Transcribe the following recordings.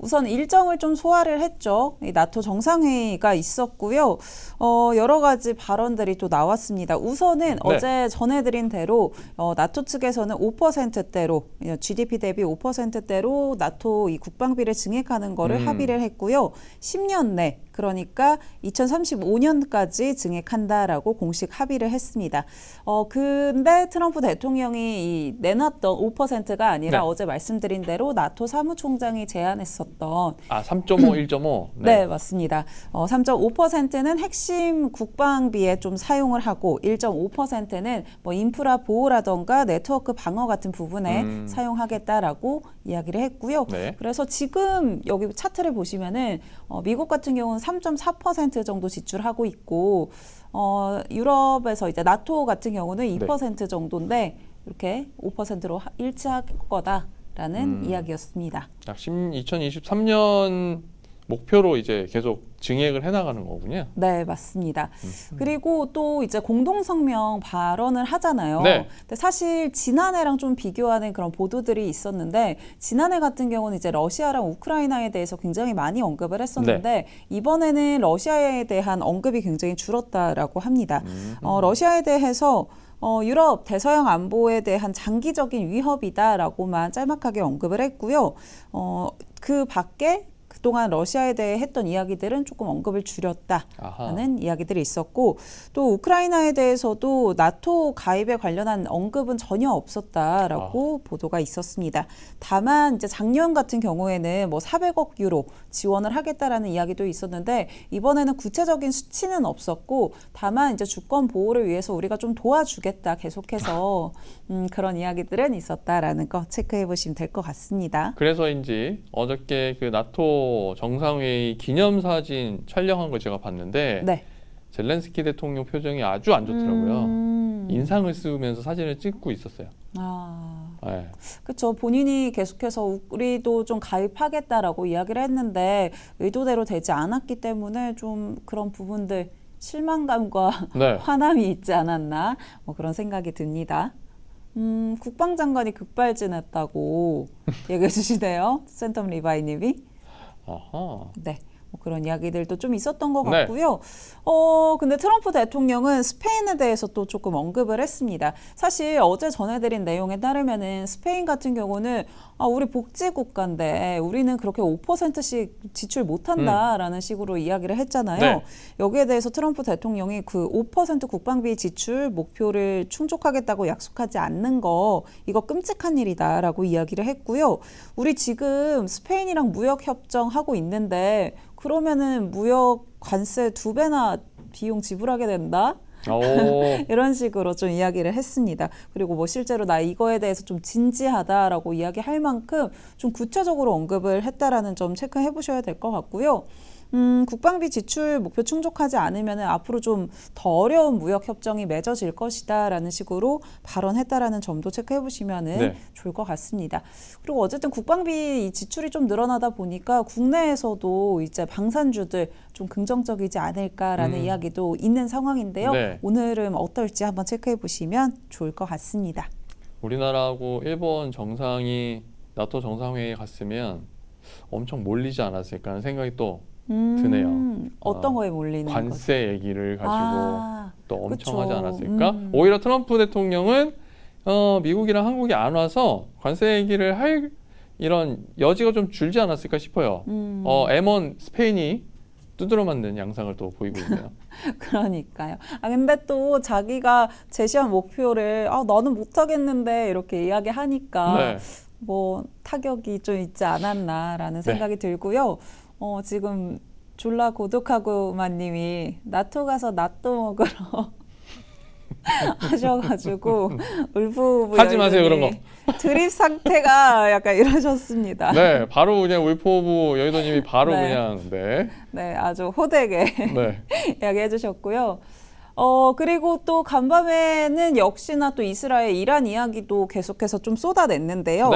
우선 일정을 좀 소화를 했죠. 이 나토 정상회의가 있었고요. 여러 가지 발언들이 또 나왔습니다. 우선은 어제 전해드린 대로 나토 측에서는 5%대로 GDP 대비 5%대로 나토 이 국방비를 증액하는 거를 합의를 했고요. 10년 내 그러니까 2035년까지 증액한다라고 공식 합의를 했습니다. 근데 트럼프 대통령이 내놨던 5%가 아니라 어제 말씀드린 대로 나토 사무총장이 제안했었던 3.5, 1.5. 네, 맞습니다. 3.5%는 핵심 국방비에 좀 사용을 하고 1.5%는 뭐 인프라 보호라던가 네트워크 방어 같은 부분에 사용하겠다라고 이야기를 했고요. 그래서 지금 여기 차트를 보시면은 미국 같은 경우는 3.4% 정도 지출하고 있고 유럽에서 이제 나토 같은 경우는 2% 정도인데 이렇게 5%로 일치할 거다라는 이야기였습니다. 2023년 목표로 이제 계속 증액을 해나가는 거군요. 네, 맞습니다. 그리고 또 이제 공동성명 발언을 하잖아요. 근데 사실 지난해랑 좀 비교하는 그런 보도들이 있었는데 지난해 같은 경우는 이제 러시아랑 우크라이나에 대해서 굉장히 많이 언급을 했었는데 이번에는 러시아에 대한 언급이 굉장히 줄었다라고 합니다. 러시아에 대해서 유럽 대서양 안보에 대한 장기적인 위협이다라고만 짤막하게 언급을 했고요. 그 밖에 그동안 러시아에 대해 했던 이야기들은 조금 언급을 줄였다라는 이야기들이 있었고 또 우크라이나에 대해서도 나토 가입에 관련한 언급은 전혀 없었다라고 보도가 있었습니다. 다만 이제 작년 같은 경우에는 뭐 400억 유로 지원을 하겠다라는 이야기도 있었는데 이번에는 구체적인 수치는 없었고 다만 이제 주권 보호를 위해서 우리가 좀 도와주겠다 계속해서 그런 이야기들은 있었다라는 거 체크해 보시면 될 것 같습니다. 그래서인지 어저께 그 나토 정상회의 기념사진 촬영한 걸 제가 봤는데 젤렌스키 대통령 표정이 아주 안 좋더라고요. 인상을 쓰면서 사진을 찍고 있었어요. 그렇죠. 본인이 계속해서 우리도 좀 가입하겠다라고 이야기를 했는데 의도대로 되지 않았기 때문에 좀 그런 부분들 실망감과 화남이 있지 않았나 뭐 그런 생각이 듭니다. 국방장관이 급발진했다고 얘기해 주시네요. 센텀 리바이님이. 네, 뭐 그런 이야기들도 좀 있었던 것 같고요. 근데 트럼프 대통령은 스페인에 대해서 또 조금 언급을 했습니다. 사실 어제 전해드린 내용에 따르면은 스페인 같은 경우는 우리 복지국가인데 우리는 그렇게 5%씩 지출 못한다라는 식으로 이야기를 했잖아요. 여기에 대해서 트럼프 대통령이 그 5% 국방비 지출 목표를 충족하겠다고 약속하지 않는 거 이거 끔찍한 일이다라고 이야기를 했고요. 우리 지금 스페인이랑 무역 협정하고 있는데 그러면은 무역 관세 2배나 비용 지불하게 된다? 이런 식으로 좀 이야기를 했습니다. 그리고 뭐 실제로 나 이거에 대해서 좀 진지하다라고 이야기할 만큼 좀 구체적으로 언급을 했다라는 점 체크해 보셔야 될 것 같고요. 국방비 지출 목표 충족하지 않으면 앞으로 좀 더 어려운 무역 협정이 맺어질 것이다라는 식으로 발언했다라는 점도 체크해 보시면 좋을 것 같습니다. 그리고 어쨌든 국방비 지출이 좀 늘어나다 보니까 국내에서도 이제 방산주들 좀 긍정적이지 않을까라는 이야기도 있는 상황인데요. 오늘은 어떨지 한번 체크해 보시면 좋을 것 같습니다. 우리나라하고 일본 정상이 나토 정상회의에 갔으면 엄청 몰리지 않았을까 하는 생각이 또 드네요. 어떤 거에 몰리는 관세 거죠? 얘기를 가지고 또 엄청 하지 않았을까? 그쵸. 오히려 트럼프 대통령은 미국이랑 한국이 안 와서 관세 얘기를 할 이런 여지가 좀 줄지 않았을까 싶어요. M1 스페인이 두드러 맞는 양상을 또 보이고 있네요. 그러니까요. 근데 또 자기가 제시한 목표를 나는 못하겠는데 이렇게 이야기하니까 뭐 타격이 좀 있지 않았나라는 생각이 들고요. 지금 졸라 고독하고만님이 나토 가서 낫또 먹으러 하셔가지고 울프오브 하지 마세요 그런 거. 드립 상태가 약간 이러셨습니다. 네, 바로 그냥 울프 오브 여의도님이 바로 그냥 아주 호되게 이야기해 주셨고요. 그리고 또 간밤에는 역시나 또 이스라엘 이란 이야기도 계속해서 좀 쏟아냈는데요.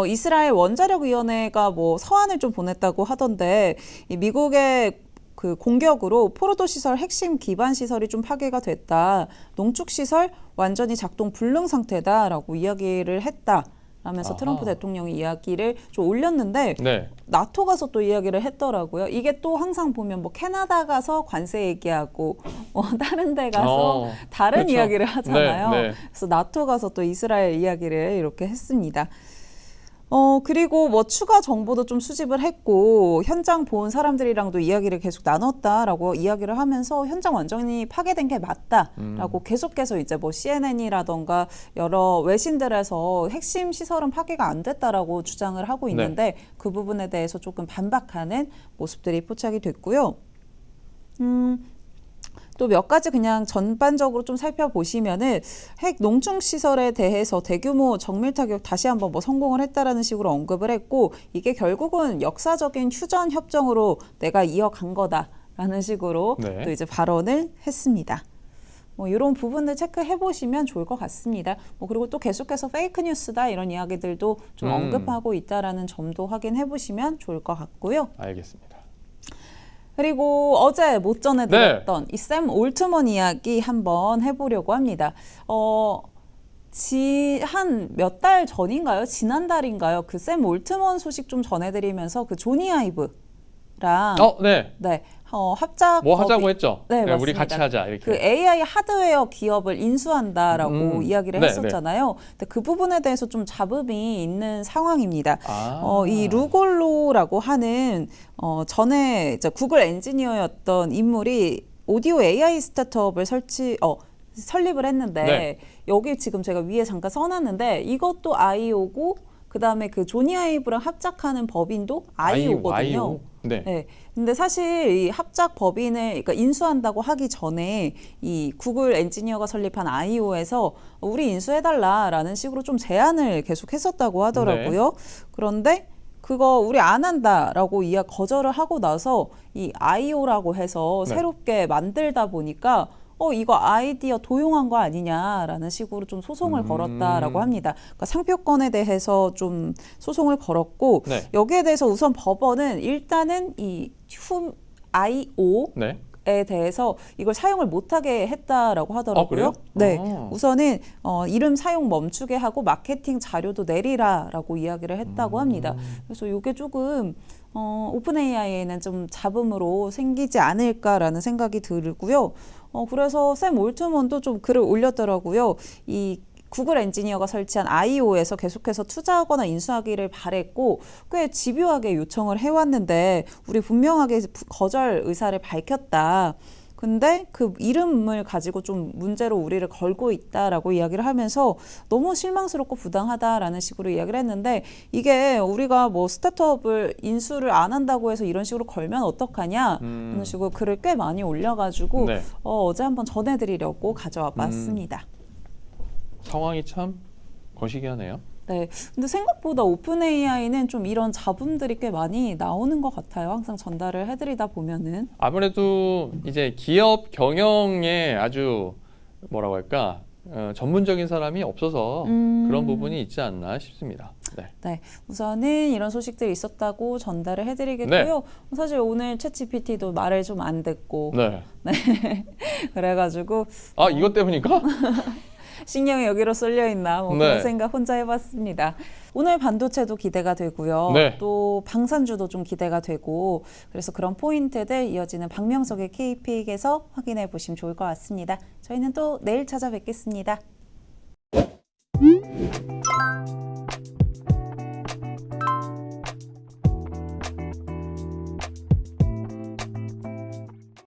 이스라엘 원자력위원회가 뭐 서한을 좀 보냈다고 하던데 이 미국의 그 공격으로 포르도 시설 핵심 기반 시설이 좀 파괴가 됐다. 농축 시설 완전히 작동 불능 상태다라고 이야기를 했다. 라면서 트럼프 대통령이 이야기를 좀 올렸는데 나토 가서 또 이야기를 했더라고요. 이게 또 항상 보면 뭐 캐나다 가서 관세 얘기하고 다른 데 가서 다른 그렇죠. 이야기를 하잖아요. 네, 네. 그래서 나토 가서 또 이스라엘 이야기를 이렇게 했습니다. 그리고 뭐 추가 정보도 좀 수집을 했고 현장 본 사람들이랑도 이야기를 계속 나눴다라고 이야기를 하면서 현장 완전히 파괴된 게 맞다라고 계속해서 이제 뭐 CNN이라던가 여러 외신들에서 핵심 시설은 파괴가 안 됐다라고 주장을 하고 있는데 그 부분에 대해서 조금 반박하는 모습들이 포착이 됐고요. 또 몇 가지 그냥 전반적으로 좀 살펴보시면은 핵 농축 시설에 대해서 대규모 정밀 타격 다시 한번 뭐 성공을 했다라는 식으로 언급을 했고 이게 결국은 역사적인 휴전 협정으로 내가 이어간 거다라는 식으로 네. 또 이제 발언을 했습니다. 뭐 이런 부분들 체크해 보시면 좋을 것 같습니다. 뭐 그리고 또 계속해서 페이크 뉴스다 이런 이야기들도 좀 언급하고 있다라는 점도 확인해 보시면 좋을 것 같고요. 알겠습니다. 그리고 어제 못 전해드렸던 이 샘 올트먼 이야기 한번 해보려고 합니다. 한 몇 달 전인가요? 지난달인가요? 그 샘 올트먼 소식 좀 전해드리면서 그 조니 아이브랑 네. 합작 뭐 하자고 했죠. 네, 우리 맞습니다. 같이 하자 이렇게. 그 AI 하드웨어 기업을 인수한다라고 이야기를 했었잖아요. 근데 그 부분에 대해서 좀 잡음이 있는 상황입니다. 이 루골로라고 하는 전에 이제 구글 엔지니어였던 인물이 오디오 AI 스타트업을 설립을 했는데 여기 지금 제가 위에 잠깐 써놨는데 이것도 아이오고 그다음에 그 조니 아이브랑 합작하는 법인도 아이오거든요. 네. 근데 사실 이 합작 법인을 그러니까 인수한다고 하기 전에 이 구글 엔지니어가 설립한 아이오에서 우리 인수해달라라는 식으로 좀 제안을 계속 했었다고 하더라고요. 그런데 그거 우리 안 한다라고 거절을 하고 나서 이 아이오라고 해서 새롭게 만들다 보니까 이거 아이디어 도용한 거 아니냐라는 식으로 좀 소송을 걸었다라고 합니다. 그러니까 상표권에 대해서 좀 소송을 걸었고 여기에 대해서 우선 법원은 일단은 이 아이오에 대해서 이걸 사용을 못하게 했다라고 하더라고요. 네, 우선은 이름 사용 멈추게 하고 마케팅 자료도 내리라라고 이야기를 했다고 합니다. 그래서 이게 조금 오픈 AI에는 좀 잡음으로 생기지 않을까라는 생각이 들고요. 그래서 샘 올트먼도 좀 글을 올렸더라고요. 이 구글 엔지니어가 설치한 아이오에서 계속해서 투자하거나 인수하기를 바랬고 꽤 집요하게 요청을 해왔는데 우리 분명하게 거절 의사를 밝혔다. 근데 그 이름을 가지고 좀 문제로 우리를 걸고 있다라고 이야기를 하면서 너무 실망스럽고 부당하다라는 식으로 이야기를 했는데 이게 우리가 뭐 스타트업을 인수를 안 한다고 해서 이런 식으로 걸면 어떡하냐 이런 식으로 글을 꽤 많이 올려가지고 어제 한번 전해드리려고 가져와 봤습니다. 상황이 참 거시기하네요. 네, 근데 생각보다 오픈 AI는 좀 이런 잡음들이 꽤 많이 나오는 것 같아요. 항상 전달을 해드리다 보면은. 아무래도 이제 기업 경영에 아주 뭐라고 할까 전문적인 사람이 없어서 그런 부분이 있지 않나 싶습니다. 네, 우선은 이런 소식들이 있었다고 전달을 해드리겠고요. 사실 오늘 챗GPT도 말을 좀 안 듣고, 그래가지고 이것 때문인가? 신경이 여기로 쏠려 있나 그런 생각 혼자 해봤습니다. 오늘 반도체도 기대가 되고요. 또 방산주도 좀 기대가 되고 그래서 그런 포인트들 이어지는 박명석의 K픽에서 확인해 보시면 좋을 것 같습니다. 저희는 또 내일 찾아뵙겠습니다.